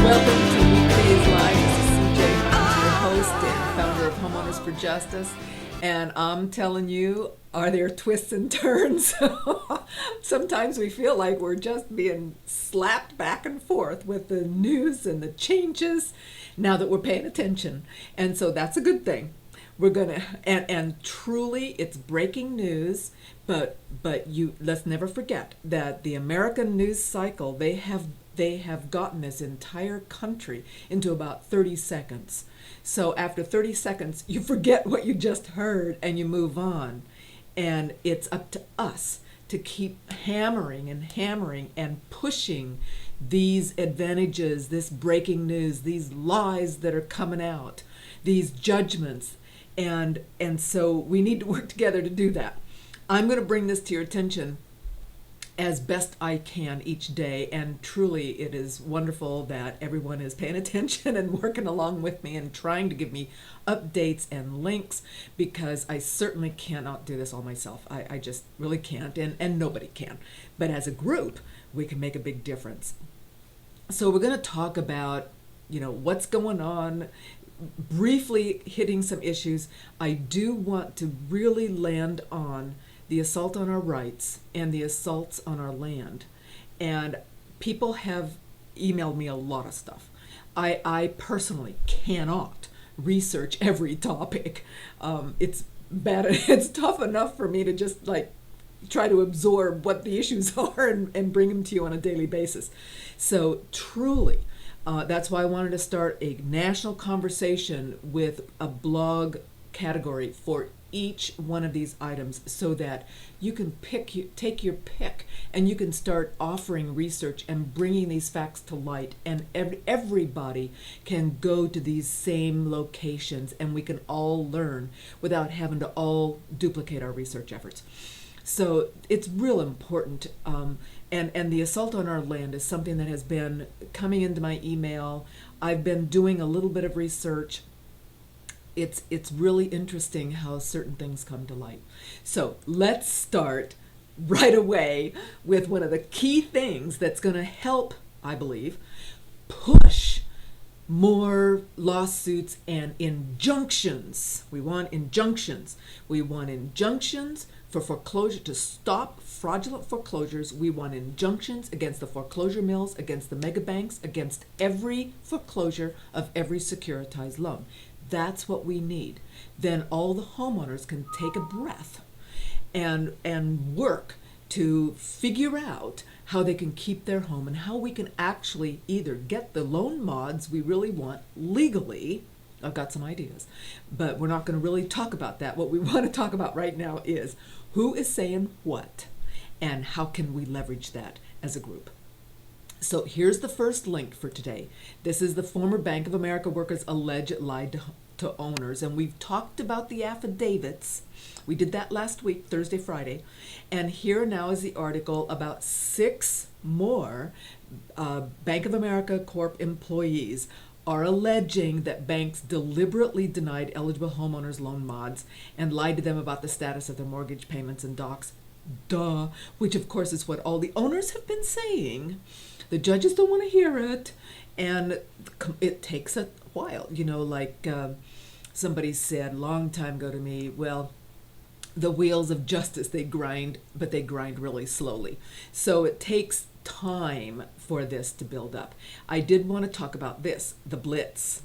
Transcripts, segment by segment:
Welcome to Weekdays Live. This is CJ. I'm your host and founder of Homeowners for Justice. And I'm telling you, are there twists and turns? Sometimes we feel like we're just being slapped back and forth with the news and the changes now that we're paying attention. And so that's a good thing. We're gonna and truly it's breaking news, but you let's never forget that the American news cycle, they have gotten this entire country into about 30 seconds. So after 30 seconds, you forget what you just heard and you move on. And it's up to us to keep hammering and pushing these advantages, this breaking news, these lies that are coming out, these judgments. And so we need to work together to do that. I'm going to bring this to your attention as best I can each day, and truly it is wonderful that everyone is paying attention and working along with me and trying to give me updates and links, because I certainly cannot do this all myself. I just really can't, and nobody can. But as a group, we can make a big difference. So we're going to talk about, what's going on, briefly hitting some issues. I do want to really land on the assault on our rights and the assaults on our land. And people have emailed me a lot of stuff. I personally cannot research every topic. It's bad. It's tough enough for me to just try to absorb what the issues are and bring them to you on a daily basis. So truly, that's why I wanted to start a national conversation with a blog category for each one of these items, so that you can take your pick, and you can start offering research and bringing these facts to light, and everybody can go to these same locations, and we can all learn without having to all duplicate our research efforts. So it's real important. And the assault on our land is something that has been coming into my email. I've been doing a little bit of research. It's really interesting how certain things come to light. So let's start right away with one of the key things that's going to help, I believe, push more lawsuits and injunctions. We want injunctions. We want injunctions for foreclosure, to stop fraudulent foreclosures. We want injunctions against the foreclosure mills, against the mega banks, against every foreclosure of every securitized loan. That's what we need. Then all the homeowners can take a breath and work to figure out how they can keep their home, and how we can actually either get the loan mods we really want legally. I've got some ideas, but we're not going to really talk about that. What we want to talk about right now is who is saying what, and how can we leverage that as a group. So here's the first link for today. This is the former Bank of America workers alleged lied to owners, and we've talked about the affidavits. We did that last week, Thursday, Friday, and here now is the article about 6 more Bank of America Corp employees are alleging that banks deliberately denied eligible homeowners loan mods and lied to them about the status of their mortgage payments and docs. Duh, which of course is what all the owners have been saying. The judges don't want to hear it, and it takes a while. Somebody said a long time ago to me, well, the wheels of justice, they grind, but they grind really slowly. So it takes time for this to build up. I did want to talk about this, the blitz,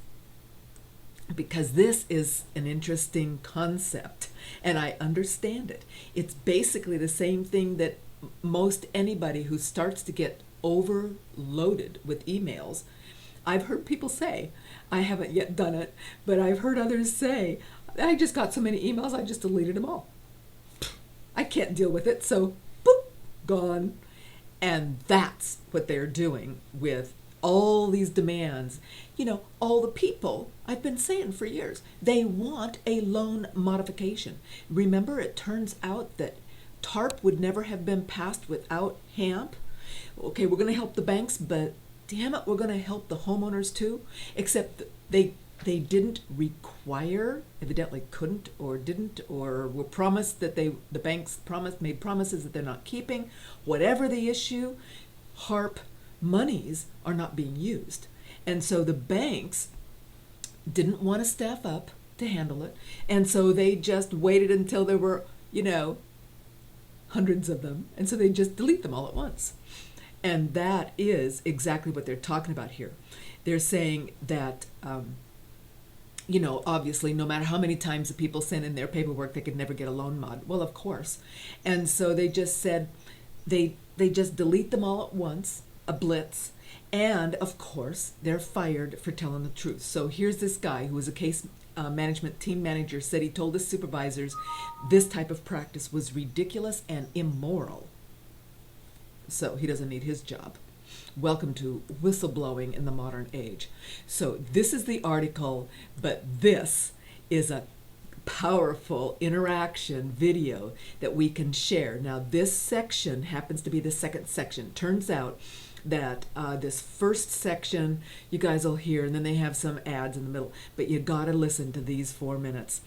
because this is an interesting concept, and I understand it. It's basically the same thing that most anybody who starts to get overloaded with emails. I've heard people say, I haven't yet done it, but I've heard others say, I just got so many emails, I just deleted them all. I can't deal with it, so boop, gone. And that's what they're doing with all these demands. All the people, I've been saying for years, they want a loan modification. Remember, it turns out that TARP would never have been passed without HAMP. Okay, we're going to help the banks, but damn it, we're going to help the homeowners too. Except they they didn't require, evidently couldn't or didn't, or were promised that the banks made promises that they're not keeping. Whatever the issue, HARP monies are not being used. And so the banks didn't want to staff up to handle it. And so they just waited until there were, hundreds of them. And so they just delete them all at once. And that is exactly what they're talking about here. They're saying that, obviously, no matter how many times the people sent in their paperwork, they could never get a loan mod. Well, of course. And so they just said they just delete them all at once, a blitz. And, of course, they're fired for telling the truth. So here's this guy who was a case management team manager, said he told his supervisors this type of practice was ridiculous and immoral. So he doesn't need his job. Welcome to whistleblowing in the modern age. So this is the article, but this is a powerful interaction video that we can share. Now this section happens to be the second section. Turns out that this first section you guys will hear, and then they have some ads in the middle, but you gotta listen to these 4 minutes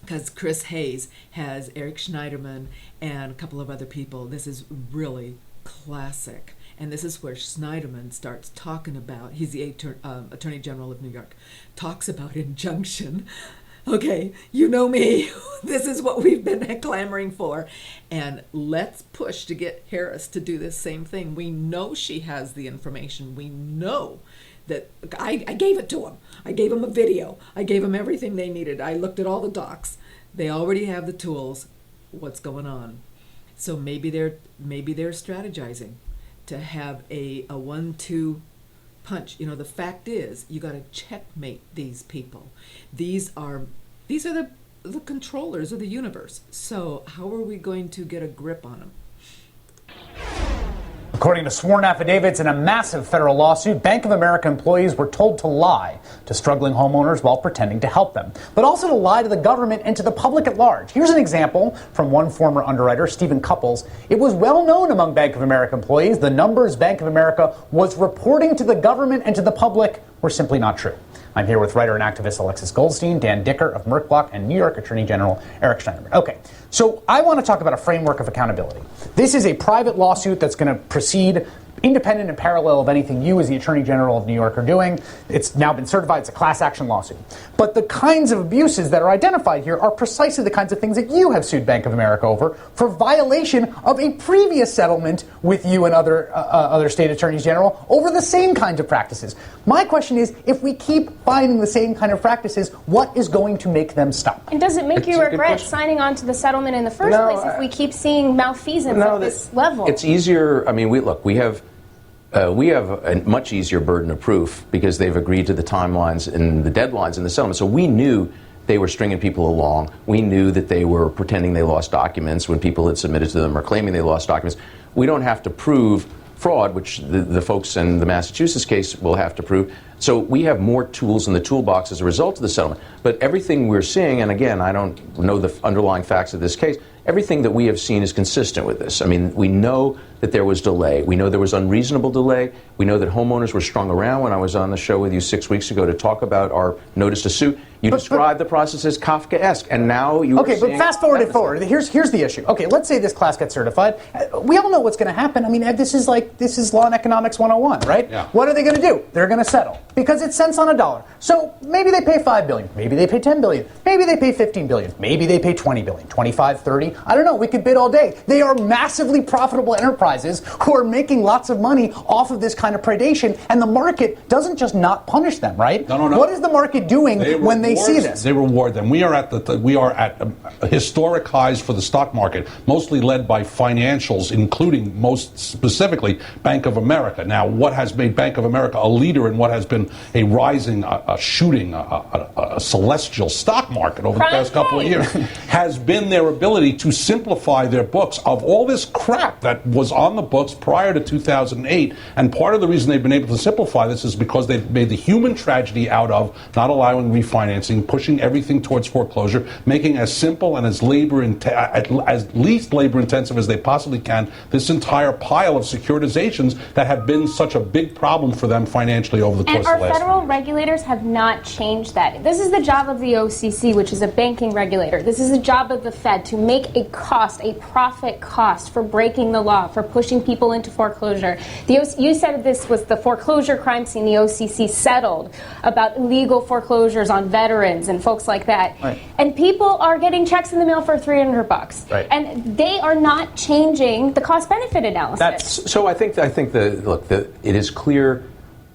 because Chris Hayes has Eric Snyderman and a couple of other people. This is really classic. And this is where Snyderman starts talking about, he's the Attorney General of New York, talks about injunction. Okay, you know me, this is what we've been clamoring for. And let's push to get Harris to do this same thing. We know she has the information. We know that I gave it to him. I gave him a video. I gave him everything they needed. I looked at all the docs. They already have the tools. What's going on? So maybe they're strategizing to have a 1-2 punch. The fact is, you got to checkmate these people. These are the controllers of the universe. So how are we going to get a grip on them? According to sworn affidavits in a massive federal lawsuit, Bank of America employees were told to lie to struggling homeowners while pretending to help them, but also to lie to the government and to the public at large. Here's an example from one former underwriter, Stephen Couples. It was well known among Bank of America employees the numbers Bank of America was reporting to the government and to the public were simply not true. I'm here with writer and activist Alexis Goldstein, Dan Dicker of Merck Block, and New York Attorney General Eric Snyderman. Okay, so I want to talk about a framework of accountability. This is a private lawsuit that's going to proceed independent and parallel of anything you as the Attorney General of New York are doing. It's now been certified. It's a class action lawsuit. But the kinds of abuses that are identified here are precisely the kinds of things that you have sued Bank of America over for violation of a previous settlement with you and other state attorneys general over the same kinds of practices. My question is, if we keep finding the same kind of practices, what is going to make them stop? And does it make you regret signing on to the settlement in the first place if we keep seeing malfeasance at this level? It's easier. I mean, we have a much easier burden of proof because they've agreed to the timelines and the deadlines in the settlement. So we knew they were stringing people along. We knew that they were pretending they lost documents when people had submitted to them or claiming they lost documents. We don't have to prove fraud, which the folks in the Massachusetts case will have to prove. So we have more tools in the toolbox as a result of the settlement. But everything we're seeing, and again, I don't know the underlying facts of this case, everything that we have seen is consistent with this. I mean, we know that there was delay. We know there was unreasonable delay. We know that homeowners were strung around. When I was on the show with you 6 weeks ago to talk about our notice to sue, you described the process as Kafkaesque, and now you okay, but fast forward it forward. Here's the issue. Okay, let's say this class gets certified. We all know what's going to happen. I mean, this is law and economics 101, right? Yeah. What are they going to do? They're going to settle because it's cents on a dollar. So maybe they pay $5 billion, maybe they pay $10 billion, maybe they pay $15 billion, maybe they pay $20 billion, 25, 30. I don't know. We could bid all day. They are massively profitable enterprises who are making lots of money off of this kind of predation, and the market doesn't just not punish them, right? No. What is the market doing when they see this? They reward them. We are at historic highs for the stock market, mostly led by financials, including most specifically Bank of America. Now, what has made Bank of America a leader in what has been a rising, a celestial stock market over the past couple of years has been their ability to simplify their books of all this crap that was on the books prior to 2008. And part of the reason they've been able to simplify this is because they've made the human tragedy out of not allowing refinancing financing, pushing everything towards foreclosure, making as simple and as as least labor intensive as they possibly can this entire pile of securitizations that have been such a big problem for them financially over the course of the last year. And our federal regulators have not changed that. This is the job of the OCC, which is a banking regulator. This is the job of the Fed to make a profit cost for breaking the law, for pushing people into foreclosure. You said this was the foreclosure crime scene the OCC settled about illegal foreclosures on veterans and folks like that. Right. And people are getting checks in the mail for $300. Right. And they are not changing the cost-benefit analysis. So I think it is clear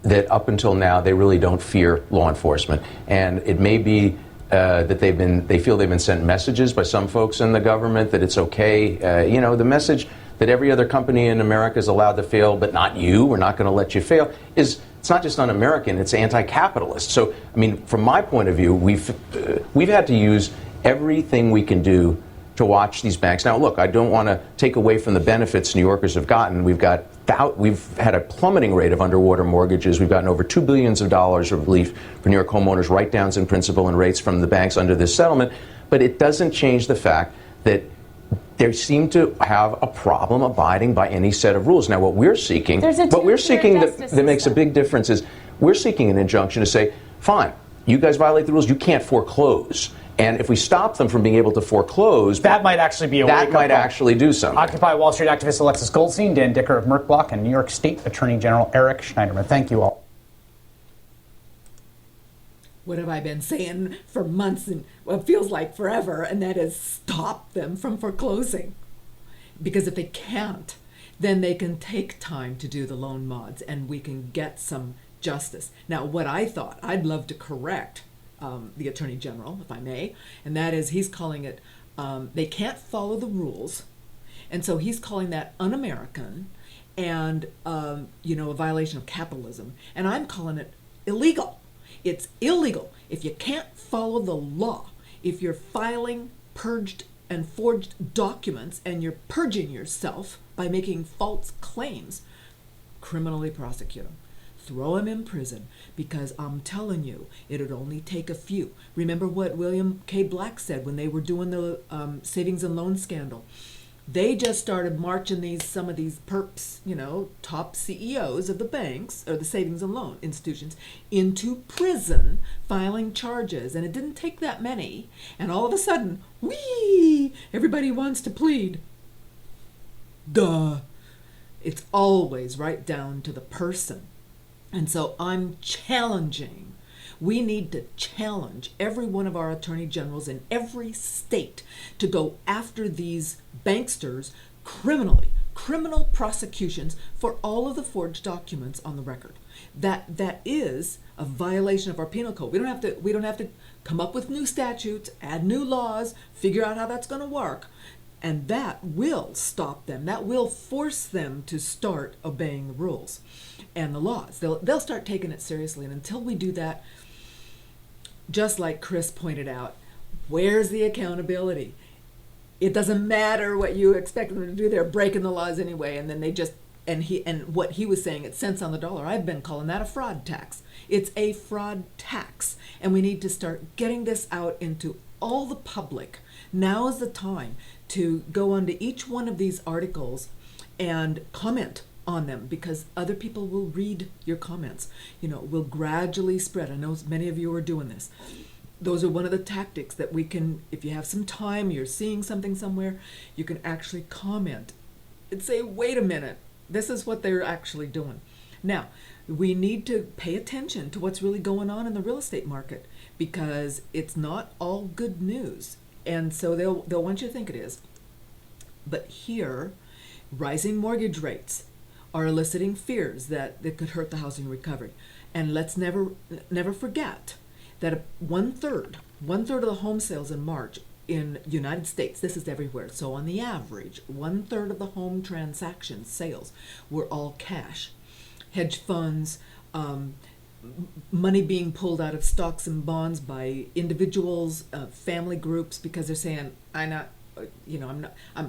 that up until now they really don't fear law enforcement, and it may be that they feel they've been sent messages by some folks in the government that it's okay. The message that every other company in America is allowed to fail, but not you. We're not going to let you fail. It's not just un-American. It's anti-capitalist. So, I mean, from my point of view, we've had to use everything we can do to watch these banks. Now, look, I don't want to take away from the benefits New Yorkers have gotten. We've had a plummeting rate of underwater mortgages. We've gotten over $2 billion of relief for New York homeowners, write-downs in principal and rates from the banks under this settlement. But it doesn't change the fact that they seem to have a problem abiding by any set of rules. Now, what we're seeking that makes a big difference is we're seeking an injunction to say, fine, you guys violate the rules, you can't foreclose. And if we stop them from being able to foreclose, that might actually be actually do something. Occupy Wall Street activist Alexis Goldstein, Dan Dicker of Merck Block, and New York State Attorney General Eric Snyderman. Thank you all. What have I been saying for months and what feels like forever, and that is stop them from foreclosing. Because if they can't, then they can take time to do the loan mods and we can get some justice. Now, what I thought, I'd love to correct the Attorney General, if I may, and that is he's calling it, they can't follow the rules, and so he's calling that un-American and, a violation of capitalism, and I'm calling it illegal. It's illegal. If you can't follow the law, if you're filing purged and forged documents and you're purging yourself by making false claims, criminally prosecute them. Throw them in prison, because I'm telling you, it'd only take a few. Remember what William K. Black said when they were doing the savings and loan scandal. They just started marching some of these perps, top CEOs of the banks or the savings and loan institutions into prison, filing charges. And it didn't take that many. And all of a sudden, everybody wants to plead. Duh. It's always right down to the person. And so I'm challenging. We need to challenge every one of our attorney generals in every state to go after these banksters criminally, criminal prosecutions for all of the forged documents on the record. That is a violation of our penal code. We don't have to come up with new statutes, add new laws, figure out how that's going to work. And that will stop them. That will force them to start obeying the rules and the laws. They'll start taking it seriously. And until we do that, just like Chris pointed out, where's the accountability? It doesn't matter what you expect them to do. They're breaking the laws anyway. And then they just, and what he was saying, it's cents on the dollar. I've been calling that a fraud tax. It's a fraud tax. And we need to start getting this out into all the public. Now is the time to go onto each one of these articles and comment on them, because other people will read your comments. Will gradually spread. I know many of you are doing this. Those are one of the tactics that we can, if you have some time, you're seeing something somewhere, you can actually comment and say, wait a minute, this is what they're actually doing. Now, we need to pay attention to what's really going on in the real estate market, because it's not all good news. And so they'll want you to think it is. But here, rising mortgage rates are eliciting fears that it could hurt the housing recovery. And let's never forget that one third of the home sales in March in United States, this is everywhere, so on the average, 1/3 of the home transaction sales were all cash. Hedge funds, money being pulled out of stocks and bonds by individuals, family groups, because they're saying,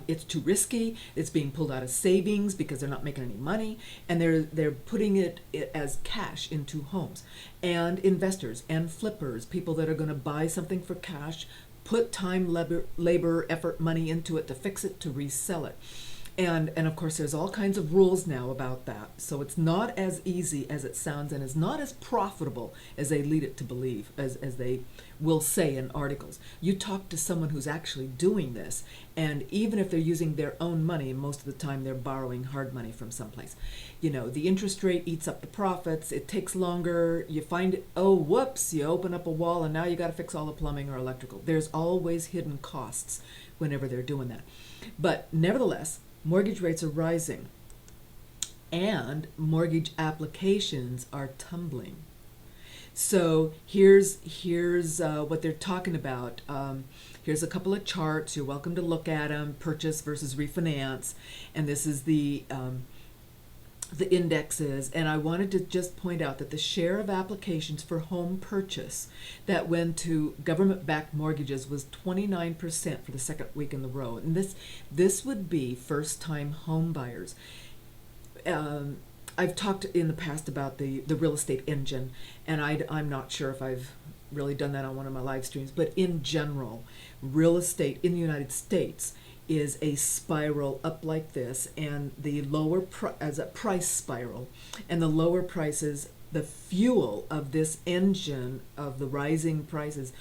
it's too risky. It's being pulled out of savings because they're not making any money, and they're putting it as cash into homes. And investors and flippers, people that are going to buy something for cash, put time, labor, effort, money into it to fix it, to resell it. And of course, there's all kinds of rules now about that. So it's not as easy as it sounds, and it's not as profitable as they lead it to believe, as they will say in articles. You talk to someone who's actually doing this, and even if they're using their own money, most of the time they're borrowing hard money from someplace. The interest rate eats up the profits. It takes longer. You find it, oh, whoops, you open up a wall, and now you got to fix all the plumbing or electrical. There's always hidden costs whenever they're doing that. But nevertheless, mortgage rates are rising, and mortgage applications are tumbling. So here's what they're talking about. Here's a couple of charts. You're welcome to look at them. Purchase versus refinance, and this is the indexes. And I wanted to just point out that the share of applications for home purchase that went to government-backed mortgages was 29% for the second week in a row. And this would be first-time home buyers. I've talked in the past about the real estate engine, and I'm not sure if I've really done that on one of my live streams, but in general, real estate in the United States is a spiral up like this, and the lower as a price spiral, and the lower prices, the fuel of this engine of the rising prices.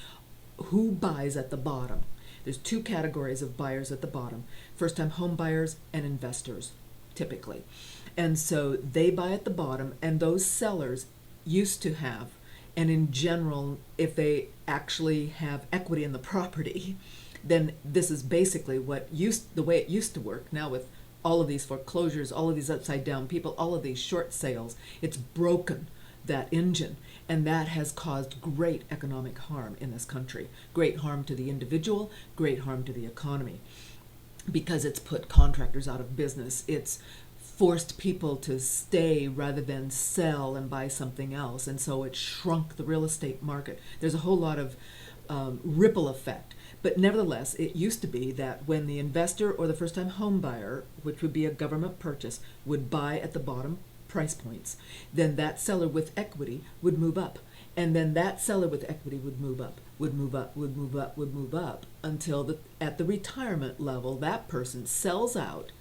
Who buys at the bottom? There's two categories of buyers at the bottom: first-time home buyers and investors, typically. And so they buy at the bottom, and those sellers used to have, and in general, if they actually have equity in the property, then this is basically the way it used to work. Now with all of these foreclosures, all of these upside down people, all of these short sales, it's broken that engine, and that has caused great economic harm in this country. Great harm to the individual, great harm to the economy, because it's put contractors out of business. It's forced people to stay rather than sell and buy something else, and so it shrunk the real estate market. There's a whole lot of ripple effect. But nevertheless, it used to be that when the investor or the first-time home buyer, which would be a government purchase, would buy at the bottom price points, then that seller with equity would move up. And then that seller with equity would move up, would move up, would move up, would move up, until at the retirement level, that person sells out,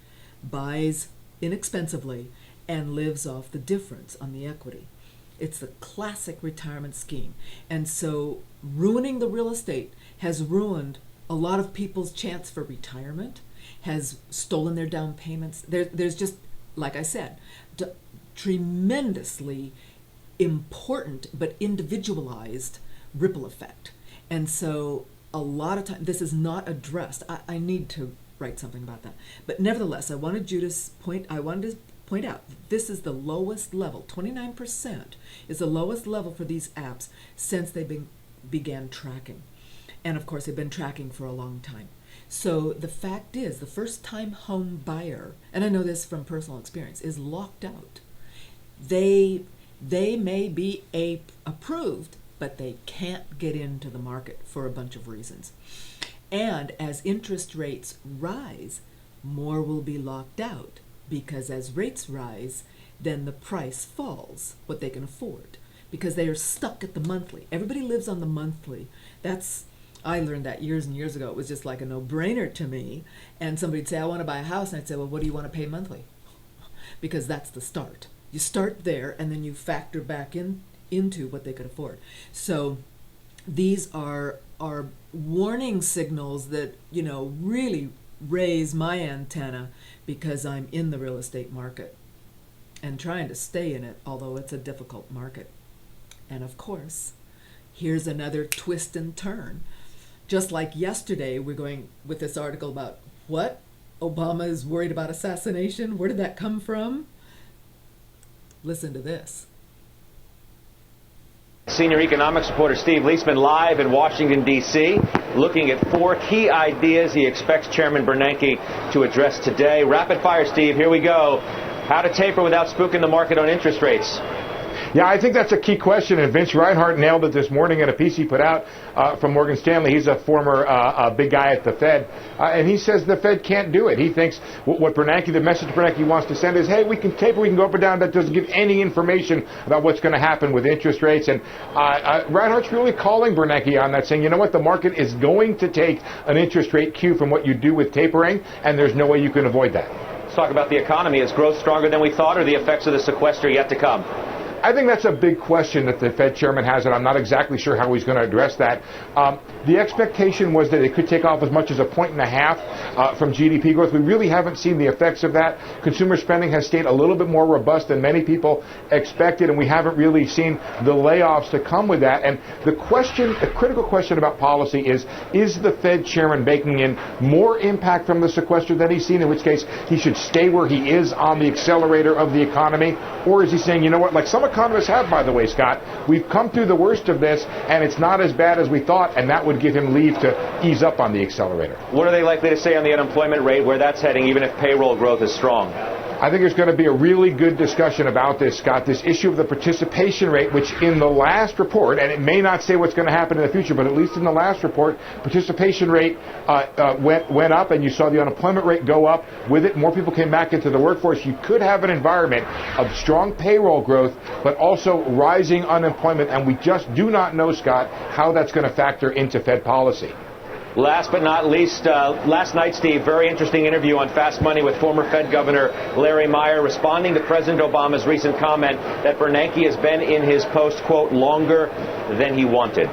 buys inexpensively, and lives off the difference on the equity. It's the classic retirement scheme. And so ruining the real estate has ruined a lot of people's chance for retirement, has stolen their down payments. There's just, like I said, tremendously important but individualized ripple effect. And so a lot of time, this is not addressed. I need to write something about that. But nevertheless, I wanted to point out this is the lowest level. 29% is the lowest level for these apps since they began tracking. And of course, they've been tracking for a long time. So the fact is, the first-time home buyer, and I know this from personal experience, is locked out. They may be approved, but they can't get into the market for a bunch of reasons. And as interest rates rise, more will be locked out, because as rates rise, then the price falls, what they can afford, because they are stuck at the monthly. Everybody lives on the monthly. I learned that years and years ago. It was just like a no-brainer to me. And somebody'd say, I want to buy a house. And I'd say, well, what do you want to pay monthly? Because that's the start. You start there, and then you factor back into what they could afford. So these are warning signals that, really raise my antenna, because I'm in the real estate market and trying to stay in it, although it's a difficult market. And of course, here's another twist and turn. Just like yesterday, we're going with this article about what? Obama is worried about assassination. Where did that come from? Listen to this. Senior economics reporter Steve Leisman live in Washington, D.C., looking at 4 key ideas he expects Chairman Bernanke to address today. Rapid fire, Steve. Here we go. How to taper without spooking the market on interest rates. Yeah, I think that's a key question, and Vince Reinhart nailed it this morning in a piece he put out from Morgan Stanley. He's a former big guy at the Fed, and he says the Fed can't do it. He thinks what Bernanke, the message Bernanke wants to send is, hey, we can taper, we can go up or down. That doesn't give any information about what's going to happen with interest rates. And Reinhart's really calling Bernanke on that, saying, you know what, the market is going to take an interest rate cue from what you do with tapering, and there's no way you can avoid that. Let's talk about the economy. Is growth stronger than we thought, or the effects of the sequester yet to come? I think that's a big question that the Fed chairman has, and I'm not exactly sure how he's going to address that. The expectation was that it could take off as much as 1.5 points from GDP growth. We really haven't seen the effects of that. Consumer spending has stayed a little bit more robust than many people expected, and we haven't really seen the layoffs to come with that. And the critical question about policy is the Fed chairman baking in more impact from the sequester than he's seen, in which case he should stay where he is on the accelerator of the economy, or is he saying, you know what, like some economists have, by the way, Scott, we've come through the worst of this, and it's not as bad as we thought, and that would give him leave to ease up on the accelerator. What are they likely to say on the unemployment rate, where that's heading, even if payroll growth is strong? I think there's going to be a really good discussion about this, Scott, this issue of the participation rate, which in the last report, and it may not say what's going to happen in the future, but at least in the last report, participation rate went up, and you saw the unemployment rate go up. With it, more people came back into the workforce. You could have an environment of strong payroll growth, but also rising unemployment, and we just do not know, Scott, how that's going to factor into Fed policy. Last but not least, last night, Steve, very interesting interview on Fast Money with former Fed Governor Larry Meyer, responding to President Obama's recent comment that Bernanke has been in his post, quote, longer than he wanted.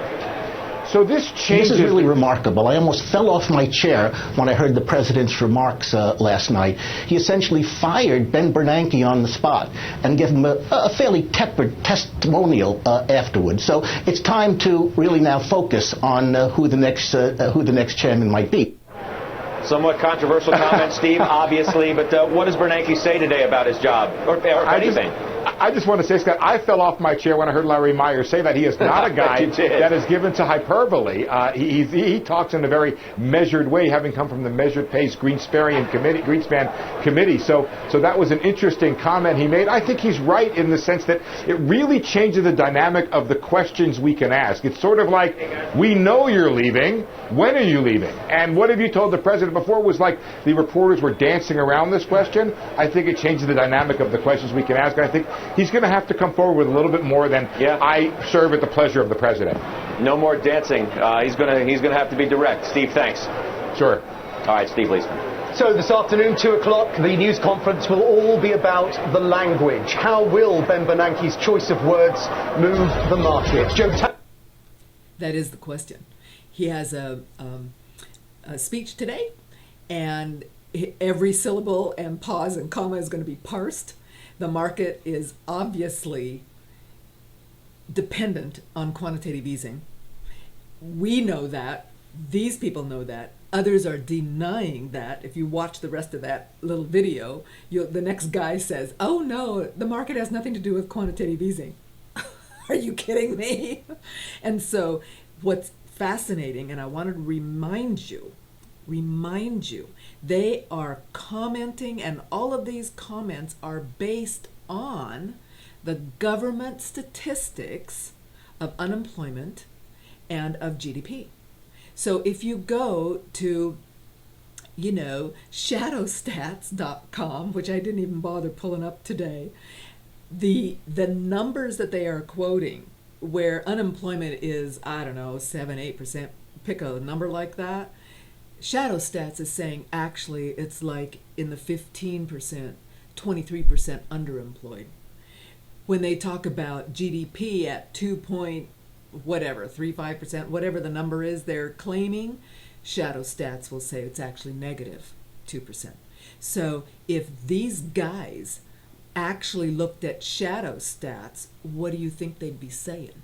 So this changes. This is really remarkable. I almost fell off my chair when I heard the president's remarks last night. He essentially fired Ben Bernanke on the spot and gave him a fairly tepid testimonial afterwards. So it's time to really now focus on who the next chairman might be. Somewhat controversial comment, Steve, obviously, but what does Bernanke say today about his job, or anything? I just want to say, Scott, I fell off my chair when I heard Larry Meyer say that. He is not a guy that is given to hyperbole. He talks in a very measured way, having come from the measured pace Greenspan committee. So that was an interesting comment he made. I think he's right in the sense that it really changes the dynamic of the questions we can ask. It's sort of like, we know you're leaving. When are you leaving? And what have you told the president? Before it was like the reporters were dancing around this question. I think it changes the dynamic of the questions we can ask. I think he's going to have to come forward with a little bit more than I serve at the pleasure of the president. No more dancing. He's going to have to be direct. Steve, thanks. Sure. All right, Steve Leisman. So this afternoon, 2 o'clock, the news conference will all be about the language. How will Ben Bernanke's choice of words move the market? That is the question. He has a speech today, and every syllable and pause and comma is going to be parsed. The market is obviously dependent on quantitative easing. We know that. These people know that. Others are denying that. If you watch the rest of that little video, the next guy says, oh no, the market has nothing to do with quantitative easing. Are you kidding me? And so what's fascinating, and I wanted to remind you, they are commenting, and all of these comments are based on the government statistics of unemployment and of GDP. So if you go to, shadowstats.com, which I didn't even bother pulling up today, the numbers that they are quoting, where unemployment is, 7-8%, pick a number like that, Shadow Stats is saying actually it's like in the 15%, 23% underemployed. When they talk about GDP at 2.35%, whatever the number is they're claiming, Shadow Stats will say it's actually negative 2%. So if these guys actually looked at Shadow Stats, what do you think they'd be saying?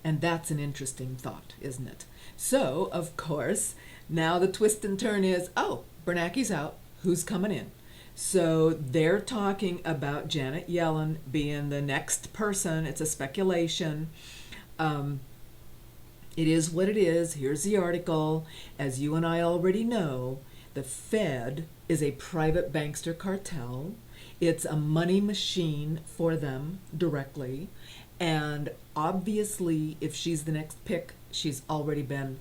And that's an interesting thought, isn't it? So, of course, now the twist and turn is, Bernanke's out, who's coming in? So they're talking about Janet Yellen being the next person. It's a speculation. It is what it is. Here's the article. As you and I already know, the Fed is a private bankster cartel. It's a money machine for them directly. And obviously, if she's the next pick, she's already been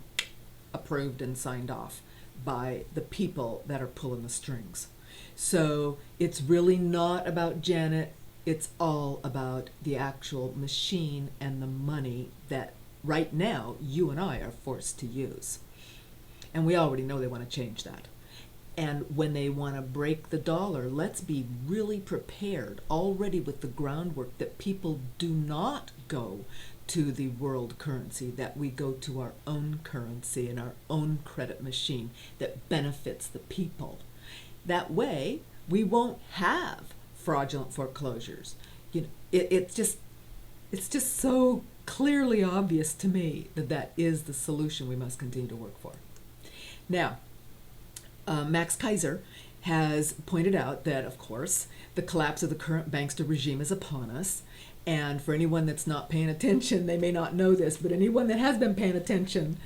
approved and signed off by the people that are pulling the strings. So it's really not about Janet. It's all about the actual machine and the money that right now you and I are forced to use. And we already know they want to change that. And when they want to break the dollar, let's be really prepared already with the groundwork that people do not go to the world currency, that we go to our own currency and our own credit machine that benefits the people. That way, we won't have fraudulent foreclosures. You know, it's just so clearly obvious to me that that is the solution we must continue to work for. Now, Max Kaiser has pointed out that, of course, the collapse of the current bankster regime is upon us. And for anyone that's not paying attention, they may not know this, but anyone that has been paying attention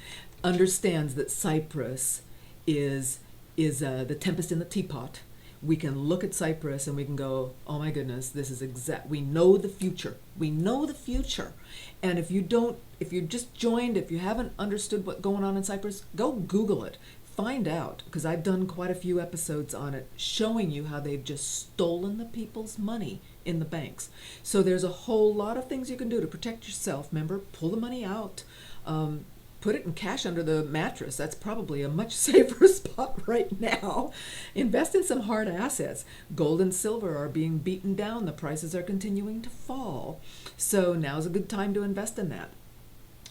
understands that Cyprus is the tempest in the teapot. We can look at Cyprus and we can go, oh my goodness, this is we know the future. We know the future. And if you're just joined, if you haven't understood what's going on in Cyprus, go Google it. Find out, because I've done quite a few episodes on it, showing you how they've just stolen the people's money in the banks. So there's a whole lot of things you can do to protect yourself. Remember, pull the money out. Put it in cash under the mattress. That's probably a much safer spot right now. Invest in some hard assets. Gold and silver are being beaten down. The prices are continuing to fall. So now's a good time to invest in that,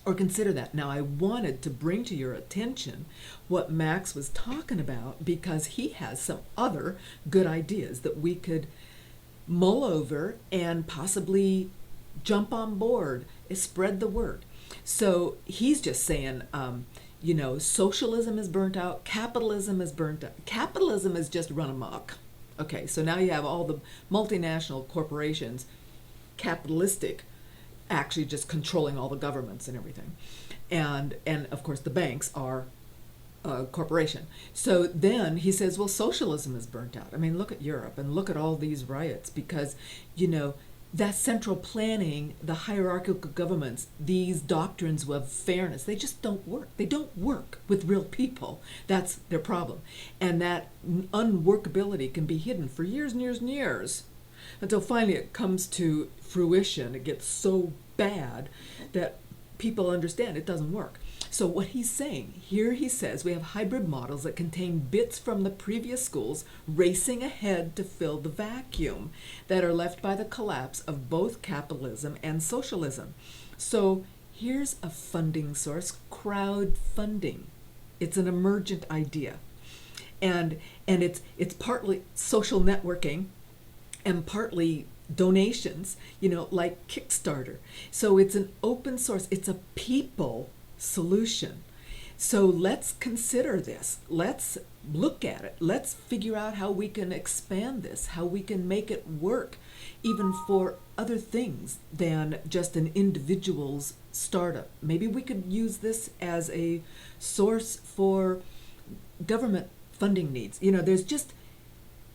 or consider that. Now, I wanted to bring to your attention what Max was talking about, because he has some other good ideas that we could mull over and possibly jump on board, spread the word. So he's just saying, socialism is burnt out, capitalism is burnt out. Capitalism is just run amok. Okay, so now you have all the multinational corporations, capitalistic, actually just controlling all the governments and everything. And of course the banks are a corporation. So then he says, well, socialism is burnt out. I mean, look at Europe and look at all these riots, because, that central planning, the hierarchical governments, these doctrines of fairness, they just don't work. They don't work with real people. That's their problem. And that unworkability can be hidden for years and years and years, until finally it comes to fruition. It gets so bad that people understand it doesn't work. So what he's saying here, he says we have hybrid models that contain bits from the previous schools racing ahead to fill the vacuum that are left by the collapse of both capitalism and socialism. So here's a funding source: crowdfunding. It's an emergent idea, and it's partly social networking and partly donations, like Kickstarter. So it's an open source, it's a people solution. So let's consider this. Let's look at it. Let's figure out how we can expand this, how we can make it work even for other things than just an individual's startup. Maybe we could use this as a source for government funding needs.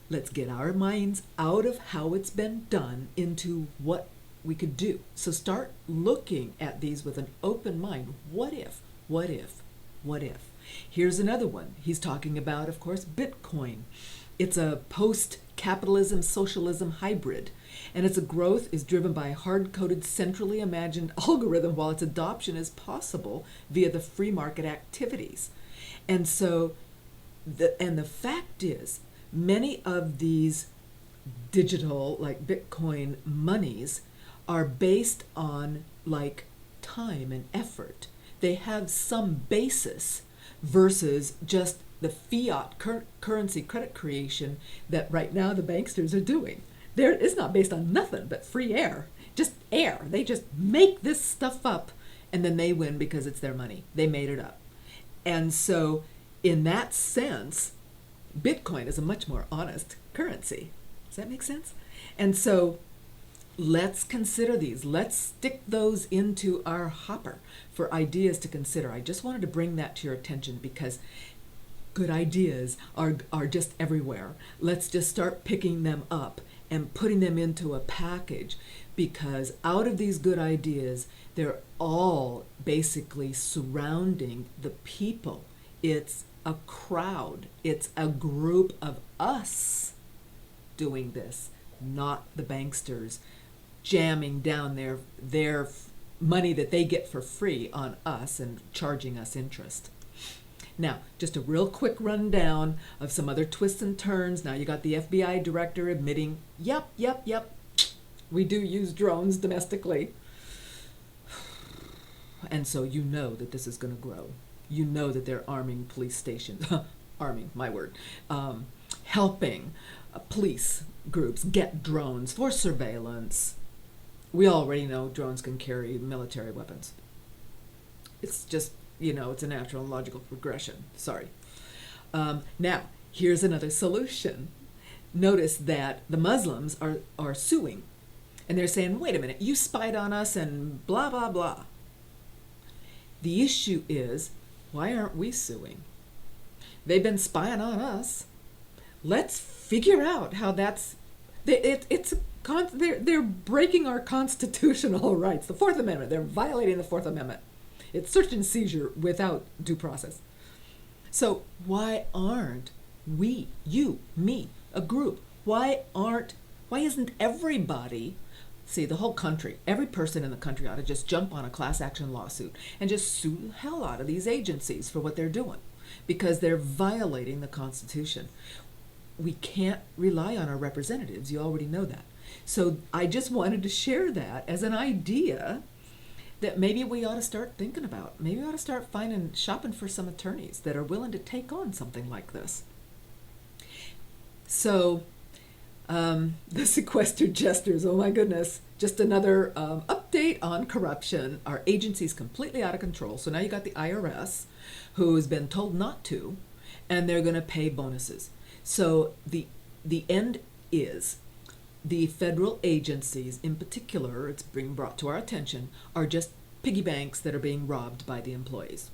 Let's get our minds out of how it's been done into what we could do. So start looking at these with an open mind. What if? What if? What if? Here's another one. He's talking about, of course, Bitcoin. It's a post-capitalism, socialism hybrid, and its growth is driven by a hard-coded, centrally imagined algorithm, while its adoption is possible via the free market activities. And so, the fact is, many of these digital, like Bitcoin monies, are based on like time and effort. They have some basis versus just the fiat currency credit creation that right now the banksters are doing. It's not based on nothing but free air, just air. They just make this stuff up and then they win because it's their money. They made it up. And so in that sense, Bitcoin is a much more honest currency. Does that make sense? And so let's consider these. Let's stick those into our hopper for ideas to consider. I just wanted to bring that to your attention because good ideas are just everywhere. Let's just start picking them up and putting them into a package, because out of these good ideas, they're all basically surrounding the people. It's a crowd. It's a group of us doing this, not the banksters jamming down their money that they get for free on us and charging us interest. Now, just a real quick rundown of some other twists and turns. Now you got the FBI director admitting, yep, we do use drones domestically. And so you know that this is going to grow. You know that they're arming police stations, arming, my word, helping police groups get drones for surveillance. We already know drones can carry military weapons. It's just, it's a natural and logical progression. Sorry. Now, here's another solution. Notice that the Muslims are suing. And they're saying, wait a minute, you spied on us and blah, blah, blah. The issue is, why aren't we suing? They've been spying on us. Let's figure out how that's... They're breaking our constitutional rights. The Fourth Amendment. They're violating the Fourth Amendment. It's search and seizure without due process. So why aren't we, you, me, a group, why isn't everybody, see, the whole country, every person in the country ought to just jump on a class action lawsuit and just sue the hell out of these agencies for what they're doing, because they're violating the Constitution. We can't rely on our representatives. You already know that. So I just wanted to share that as an idea that maybe we ought to start thinking about. Maybe we ought to start shopping for some attorneys that are willing to take on something like this. So the sequestered jesters, oh my goodness, just another update on corruption. Our agency's completely out of control. So now you got the IRS, who's been told not to, and they're going to pay bonuses. So the end is the federal agencies in particular, it's being brought to our attention, are just piggy banks that are being robbed by the employees.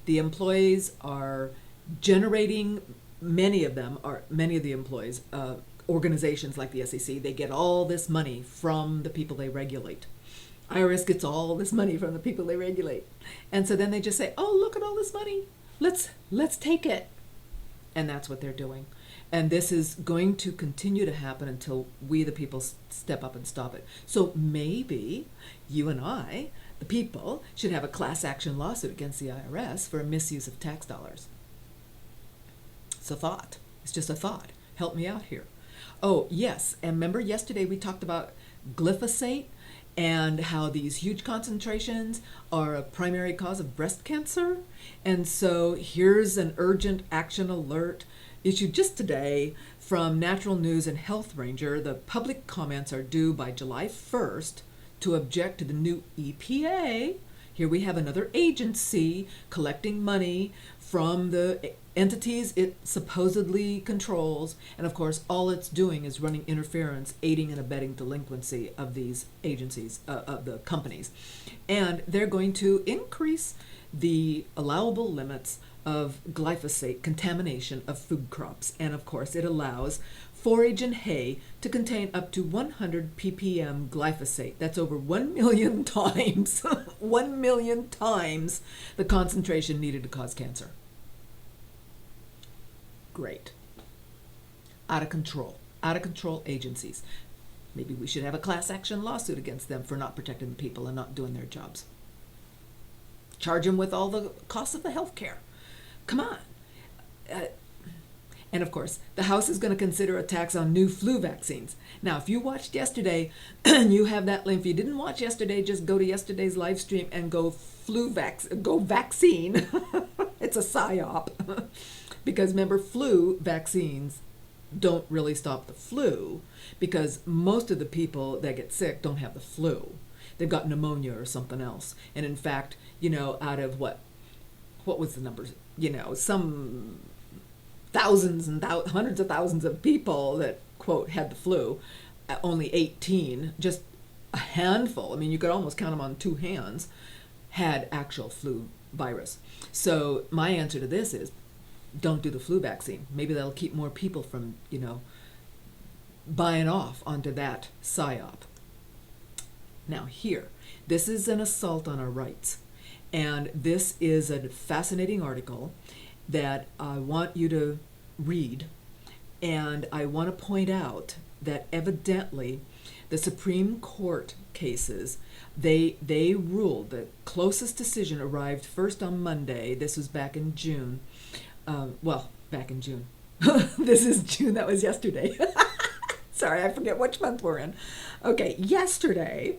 The employees are generating, many of the employees, organizations like the SEC, they get all this money from the people they regulate. IRS gets all this money from the people they regulate. And so then they just say, oh, look at all this money. Let's take it. And that's what they're doing. And this is going to continue to happen until we, the people, step up and stop it. So maybe you and I, the people, should have a class action lawsuit against the IRS for a misuse of tax dollars. It's a thought. It's just a thought. Help me out here. Oh, yes. And remember yesterday we talked about glyphosate and how these huge concentrations are a primary cause of breast cancer. And so here's an urgent action alert issued just today from Natural News and Health Ranger. The public comments are due by July 1st to object to the new EPA. Here we have another agency collecting money from the entities it supposedly controls. And of course, all it's doing is running interference, aiding and abetting delinquency of these agencies, of the companies. And they're going to increase the allowable limits of glyphosate contamination of food crops. And of course, it allows forage and hay to contain up to 100 ppm glyphosate. That's over 1 million times, 1 million times the concentration needed to cause cancer. Great. Out of control agencies. Maybe we should have a class action lawsuit against them for not protecting the people and not doing their jobs. Charge them with all the costs of the health care. Come on. And of course, the House is going to consider a tax on new flu vaccines. Now, if you watched yesterday, and you have that link. If you didn't watch yesterday, just go to yesterday's live stream and go vaccine. It's a psyop. Because remember, flu vaccines don't really stop the flu, because most of the people that get sick don't have the flu. They've got pneumonia or something else. And in fact, out of what was the numbers? Some thousands and hundreds of thousands of people that, quote, had the flu, only 18, just a handful, you could almost count them on two hands, had actual flu virus. So my answer to this is, don't do the flu vaccine. Maybe that'll keep more people from, buying off onto that psyop. Now here, this is an assault on our rights. And this is a fascinating article that I want you to read. And I want to point out that evidently the Supreme Court cases, they ruled the closest decision arrived first on Monday. This was back in June. Back in June. This is June. That was yesterday. Sorry, I forget which month we're in. Okay, yesterday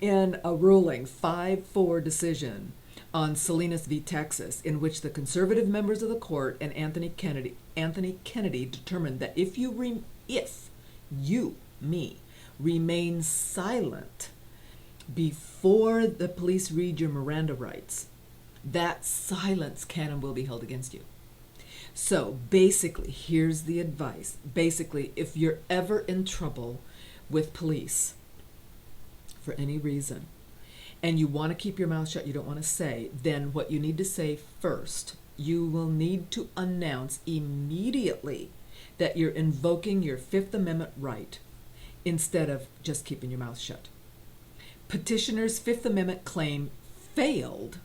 in a ruling 5-4 decision on Salinas v. Texas, in which the conservative members of the court and Anthony Kennedy determined that if you, remain silent before the police read your Miranda rights, that silence can and will be held against you. So basically, here's the advice. Basically, if you're ever in trouble with police for any reason, and you want to keep your mouth shut, you don't want to say, then what you need to say first, you will need to announce immediately that you're invoking your Fifth Amendment right instead of just keeping your mouth shut. Petitioner's Fifth Amendment claim failed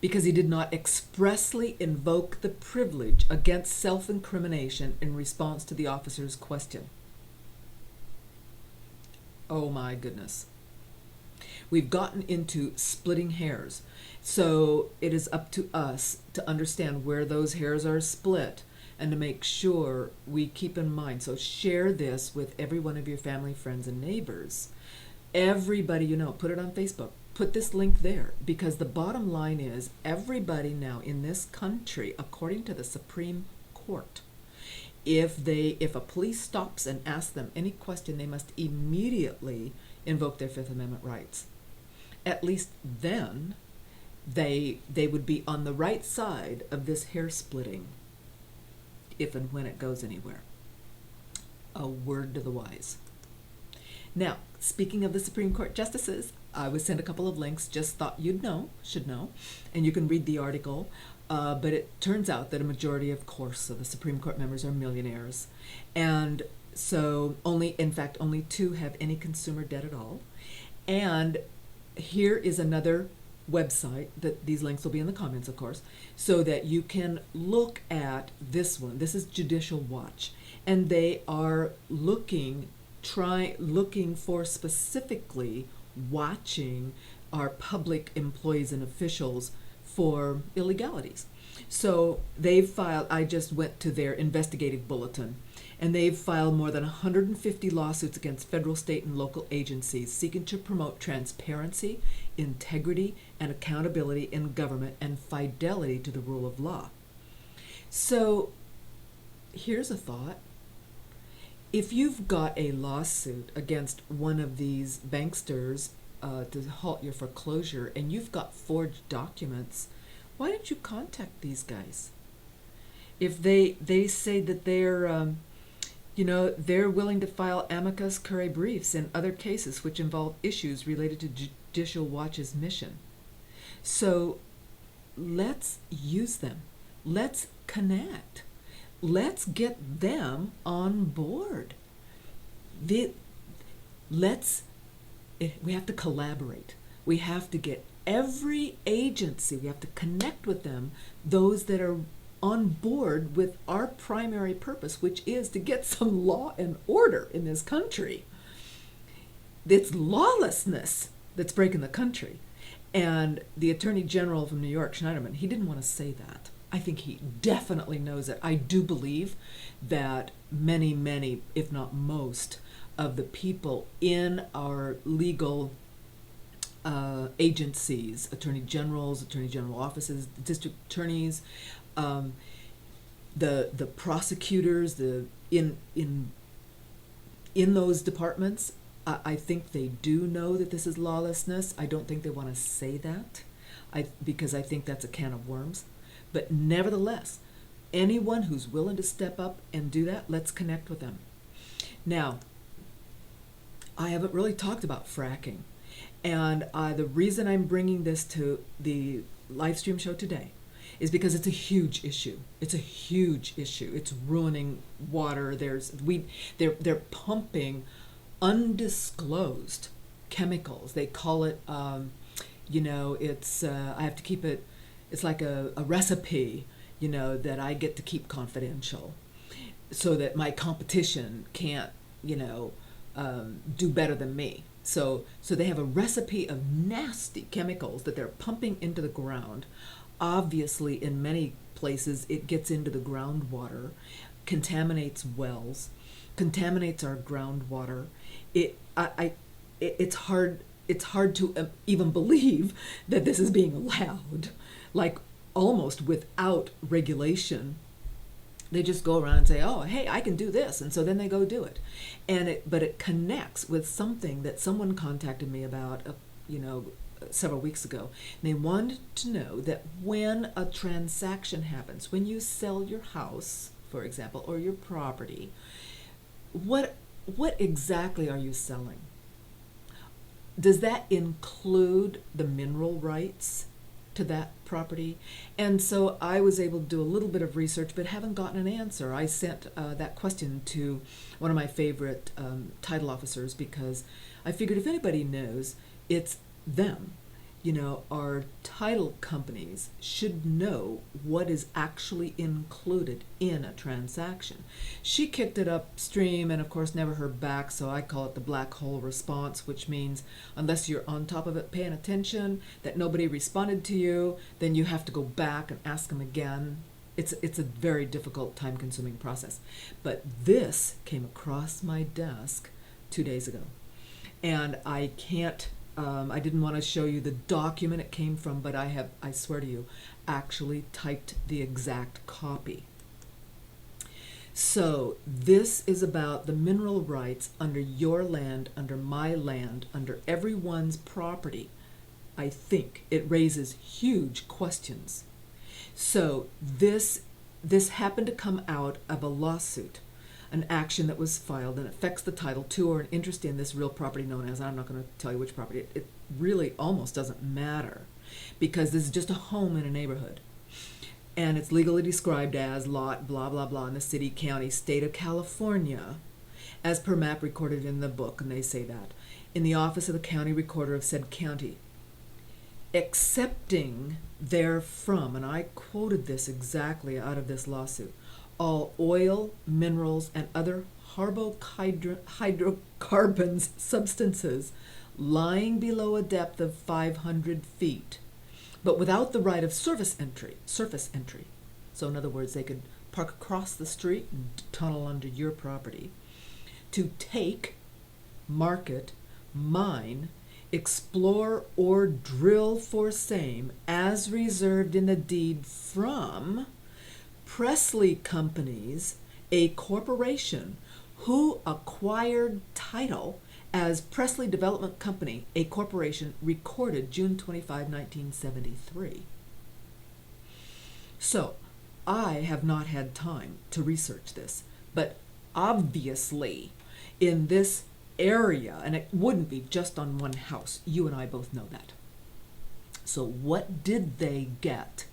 because he did not expressly invoke the privilege against self-incrimination in response to the officer's question. Oh my goodness. We've gotten into splitting hairs. So it is up to us to understand where those hairs are split and to make sure we keep in mind. So share this with every one of your family, friends, and neighbors. Everybody you know, put it on Facebook. Put this link there, because the bottom line is everybody now in this country, according to the Supreme Court, if a police stops and asks them any question, they must immediately invoke their Fifth Amendment rights. At least then they would be on the right side of this hair splitting if and when it goes anywhere. A word to the wise. Now, speaking of the Supreme Court justices, I was sent a couple of links, just thought should know, and you can read the article, but it turns out that a majority, of course, of the Supreme Court members are millionaires, and so only 2 have any consumer debt at all. And here is another website, that these links will be in the comments, of course, so that you can look at this one. This is Judicial Watch, and they are looking for specifically watching our public employees and officials for illegalities. So they've filed, I just went to their investigative bulletin, and they've filed more than 150 lawsuits against federal, state, and local agencies seeking to promote transparency, integrity, and accountability in government and fidelity to the rule of law. So here's a thought. If you've got a lawsuit against one of these banksters to halt your foreclosure, and you've got forged documents, why don't you contact these guys? If they say that they're willing to file amicus curiae briefs in other cases which involve issues related to Judicial Watch's mission. So let's use them. Let's connect. Let's get them on board. We have to collaborate. We have to get every agency, we have to connect with them, those that are on board with our primary purpose, which is to get some law and order in this country. It's lawlessness that's breaking the country. And the Attorney General from New York, Snyderman, he didn't want to say that. I think he definitely knows it. I do believe that many, if not most, of the people in our legal agencies, attorney generals, attorney general offices, district attorneys, the prosecutors, in those departments, I think they do know that this is lawlessness. I don't think they want to say that, because I think that's a can of worms. But nevertheless, anyone who's willing to step up and do that, let's connect with them. Now, I haven't really talked about fracking. And the reason I'm bringing this to the live stream show today is because it's a huge issue. It's a huge issue. It's ruining water. They're pumping undisclosed chemicals. They call it, it's I have to keep it. It's like a recipe, that I get to keep confidential, so that my competition can't, do better than me. So they have a recipe of nasty chemicals that they're pumping into the ground. Obviously, in many places, it gets into the groundwater, contaminates wells, contaminates our groundwater. It's hard to even believe that this is being allowed, like almost without regulation. They just go around and say, "Oh, hey, I can do this," and so then they go do it. But it connects with something that someone contacted me about, several weeks ago. And they wanted to know that when a transaction happens, when you sell your house, for example, or your property, what exactly are you selling? Does that include the mineral rights to that property? And so I was able to do a little bit of research, but haven't gotten an answer. I sent that question to one of my favorite title officers, because I figured if anybody knows, it's them. Our title companies should know what is actually included in a transaction. She kicked it upstream and of course never heard back, so I call it the black hole response, which means unless you're on top of it paying attention, that nobody responded to you, then you have to go back and ask them again. It's a very difficult, time-consuming process. But this came across my desk 2 days ago, and I can't I didn't want to show you the document it came from, but I swear to you, actually typed the exact copy. So this is about the mineral rights under your land, under my land, under everyone's property. I think it raises huge questions. So this happened to come out of a lawsuit, an action that was filed, and affects the title to or an interest in this real property known as, I'm not going to tell you which property, it really almost doesn't matter, because this is just a home in a neighborhood. And it's legally described as lot blah blah blah in the city, county, state of California, as per map recorded in the book, and they say that, in the office of the county recorder of said county, excepting therefrom, and I quoted this exactly out of this lawsuit, all oil, minerals, and other hydrocarbons substances lying below a depth of 500 feet, but without the right of surface entry. So in other words, they could park across the street and tunnel under your property, to take, market, mine, explore, or drill for same as reserved in the deed from Presley Companies, a corporation who acquired title as Presley Development Company, a corporation recorded June 25, 1973. So, I have not had time to research this, but obviously in this area, and it wouldn't be just on one house, you and I both know that. So what did they get?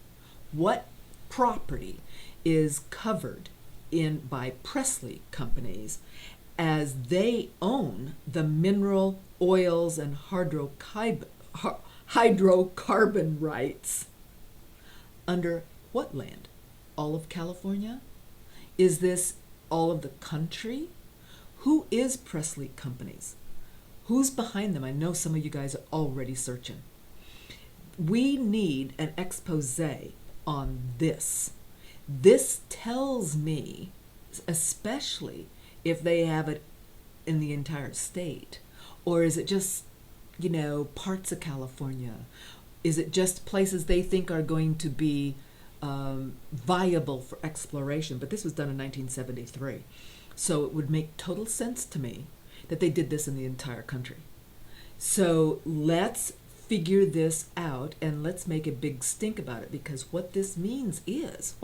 What property is covered in by Presley Companies, as they own the mineral, oils, and hydrocarbon rights under what land? All of California? Is this all of the country? Who is Presley Companies? Who's behind them? I know some of you guys are already searching. We need an expose on this. This tells me, especially if they have it in the entire state, or is it just, parts of California? Is it just places they think are going to be viable for exploration? But this was done in 1973. So it would make total sense to me that they did this in the entire country. So let's figure this out and let's make a big stink about it, because what this means is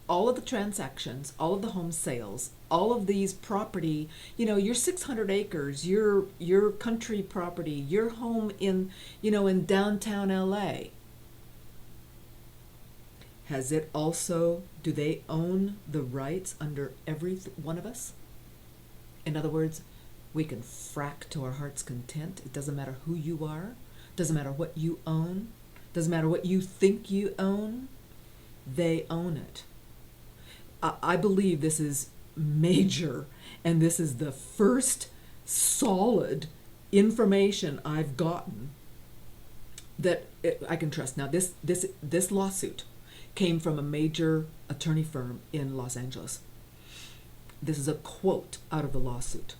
all of the transactions, all of the home sales, all of these property, your 600 acres, your country property, your home in, in downtown LA. do they own the rights under every one of us? In other words, we can frack to our heart's content. It doesn't matter who you are, doesn't matter what you own, doesn't matter what you think you own, they own it. I believe this is major, and this is the first solid information I've gotten that I can trust. Now, this lawsuit came from a major attorney firm in Los Angeles. This is a quote out of the lawsuit.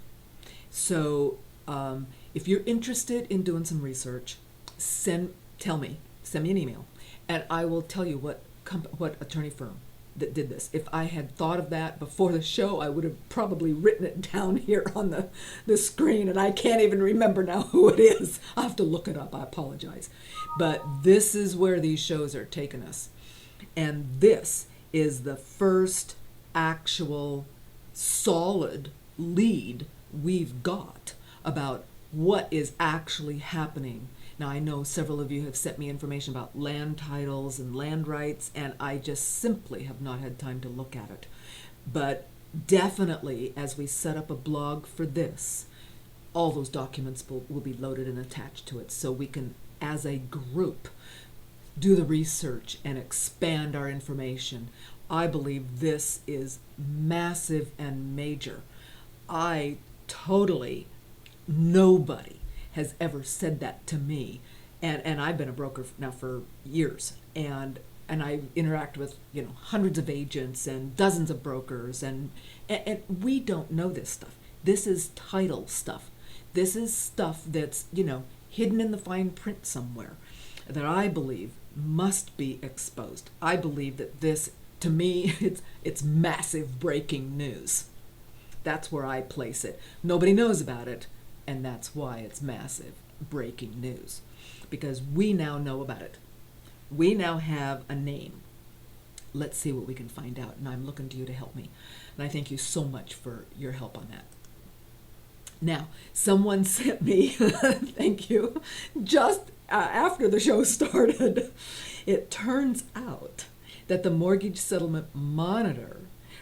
So if you're interested in doing some research, send me an email, and I will tell you what attorney firm that did this. If I had thought of that before the show, I would have probably written it down here on the screen, and I can't even remember now who it is. I'll have to look it up. I apologize. But this is where these shows are taking us. And this is the first actual solid lead we've got about what is actually happening. Now, I know several of you have sent me information about land titles and land rights, and I just simply have not had time to look at it. But definitely, as we set up a blog for this, all those documents will be loaded and attached to it, so we can, as a group, do the research and expand our information. I believe this is massive and major. Nobody has ever said that to me, and I've been a broker now for years, and I interact with hundreds of agents and dozens of brokers, and we don't know this stuff. This is title stuff. This is stuff that's hidden in the fine print somewhere that I believe must be exposed. I believe that this, to me, it's massive breaking news. That's where I place it. Nobody knows about it, and that's why it's massive breaking news, because we now know about it. We now have a name. Let's see what we can find out, and I'm looking to you to help me. And I thank you so much for your help on that. Now, someone sent me, thank you, just after the show started, it turns out that the Mortgage Settlement Monitor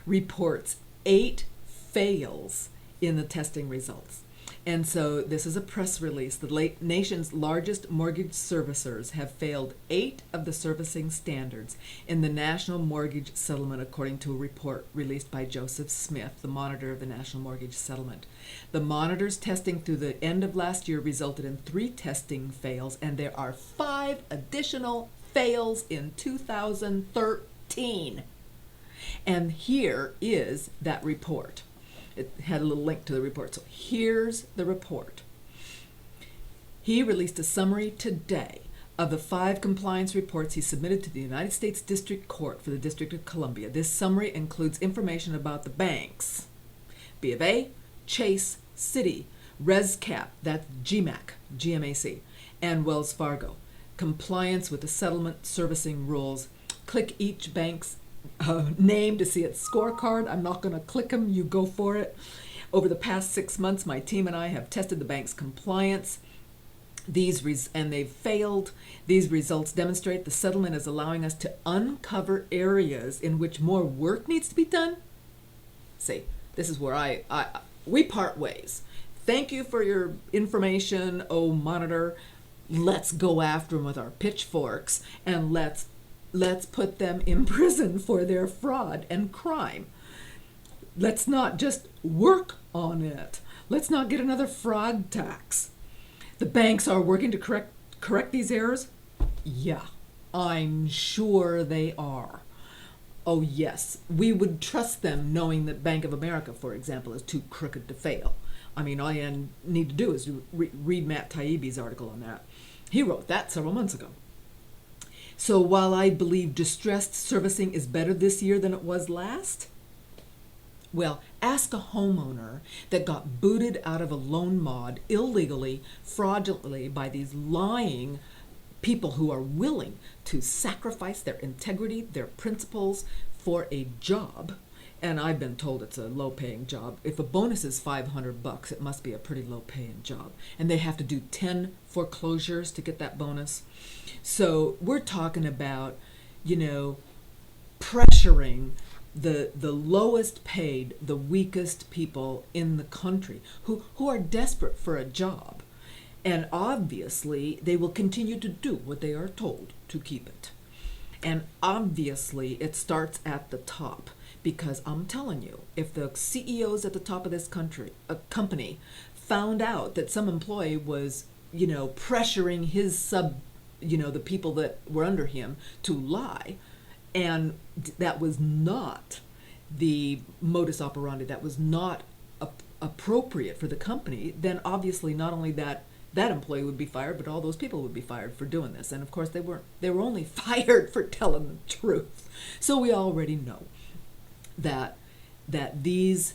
reports 8 fails in the testing results. And so this is a press release. The nation's largest mortgage servicers have failed 8 of the servicing standards in the National Mortgage Settlement, according to a report released by Joseph Smith, the monitor of the National Mortgage Settlement. The monitor's testing through the end of last year resulted in 3 testing fails, and there are 5 additional fails in 2013. And here is that report. It had a little link to the report. So here's the report. He released a summary today of the 5 compliance reports he submitted to the United States District Court for the District of Columbia. This summary includes information about the banks: B of A, Chase, Citi, ResCap, that's GMAC, and Wells Fargo. Compliance with the settlement servicing rules. Click each bank's name to see its scorecard. I'm not going to click them. You go for it. Over the past 6 months, my team and I have tested the bank's compliance. And they've failed. These results demonstrate the settlement is allowing us to uncover areas in which more work needs to be done. See, this is where we part ways. Thank you for your information, monitor. Let's go after them with our pitchforks, and let's put them in prison for their fraud and crime. Let's not just work on it. Let's not get another fraud tax. The banks are working to correct these errors? Yeah, I'm sure they are. Oh yes, we would trust them knowing that Bank of America, for example, is too crooked to fail. I mean, all you need to do is read Matt Taibbi's article on that. He wrote that several months ago. So while I believe distressed servicing is better this year than it was last, well, ask a homeowner that got booted out of a loan mod illegally, fraudulently by these lying people who are willing to sacrifice their integrity, their principles for a job. And I've been told it's a low-paying job. If a bonus is $500, it must be a pretty low-paying job. And they have to do 10 foreclosures to get that bonus. So we're talking about, pressuring the lowest paid, the weakest people in the country who are desperate for a job. And obviously, they will continue to do what they are told to keep it. And obviously, it starts at the top. Because I'm telling you, if the CEOs at the top of this company found out that some employee was, pressuring his the people that were under him to lie, and that was not the modus operandi, that was not appropriate for the company, then obviously not only that employee would be fired, but all those people would be fired for doing this. And of course, they were only fired for telling the truth. So we already know that these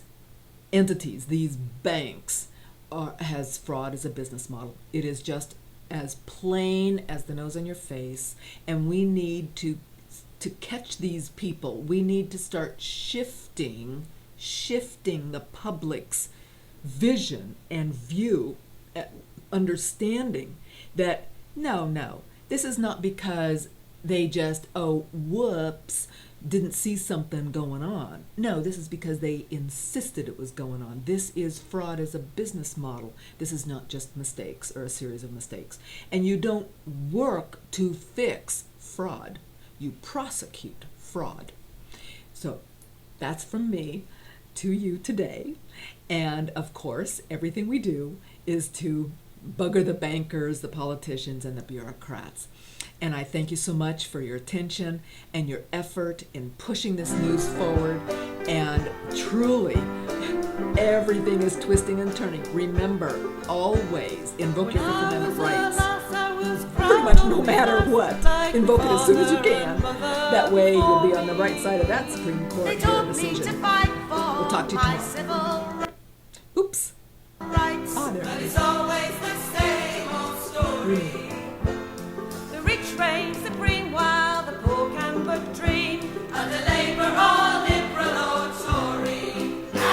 entities, these banks, has fraud as a business model. It is just as plain as the nose on your face, and we need to catch these people. We need to start shifting the public's vision and view, understanding that no, this is not because they just, whoops, didn't see something going on. No, this is because they insisted it was going on. This is fraud as a business model. This is not just mistakes or a series of mistakes. And you don't work to fix fraud. You prosecute fraud. So that's from me to you today. And of course, everything we do is to bugger the bankers, the politicians, and the bureaucrats. And I thank you so much for your attention and your effort in pushing this news forward. And truly, everything is twisting and turning. Remember, always invoke your Fifth Amendment rights. Pretty much no matter what. Invoke it as soon as you can. That way you'll be on the right side of that Supreme Court decision. We'll talk to you tomorrow. Oops. There it is. Reign supreme while the poor can but dream under Labour or Liberal or Tory. And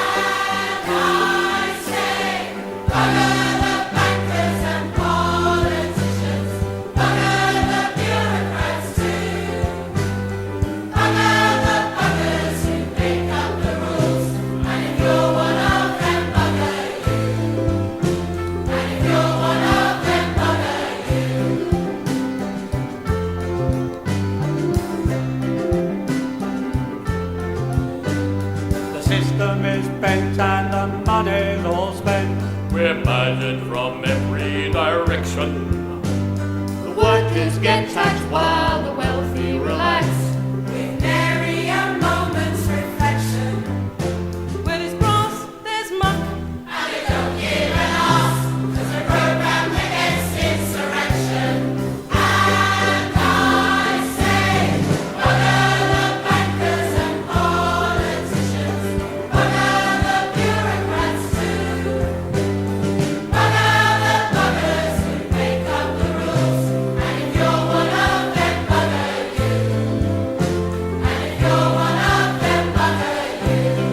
I say, bugger the bankers and politicians, bugger the bureaucrats too, bugger the buggers who make up the rules, and if you're one of them, bugger you, and if you're one of them, bugger you. System is bent and the money's all spent. We're murdered from every direction. The workers get taxed while the wealthy relax with nary a moment's reflection. Where there's brass, there's muck, and they don't give an arse, 'cause they're programmed against insurrection. And I say, bugger the bankers and politicians, bugger the bureaucrats too, bugger the buggers who make up the rules, and if you're one of them, bugger you, and if you're one of them, bugger you.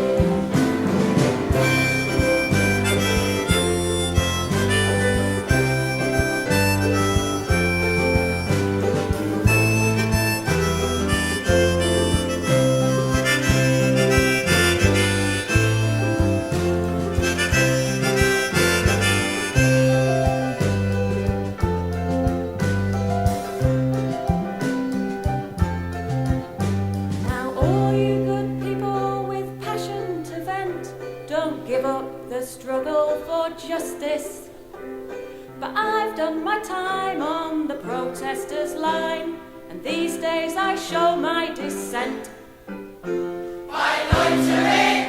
Now all you good people with passion to vent, don't give up the struggle for justice. But I've done my time on the protesters' line, and these days I show my dissent by loitering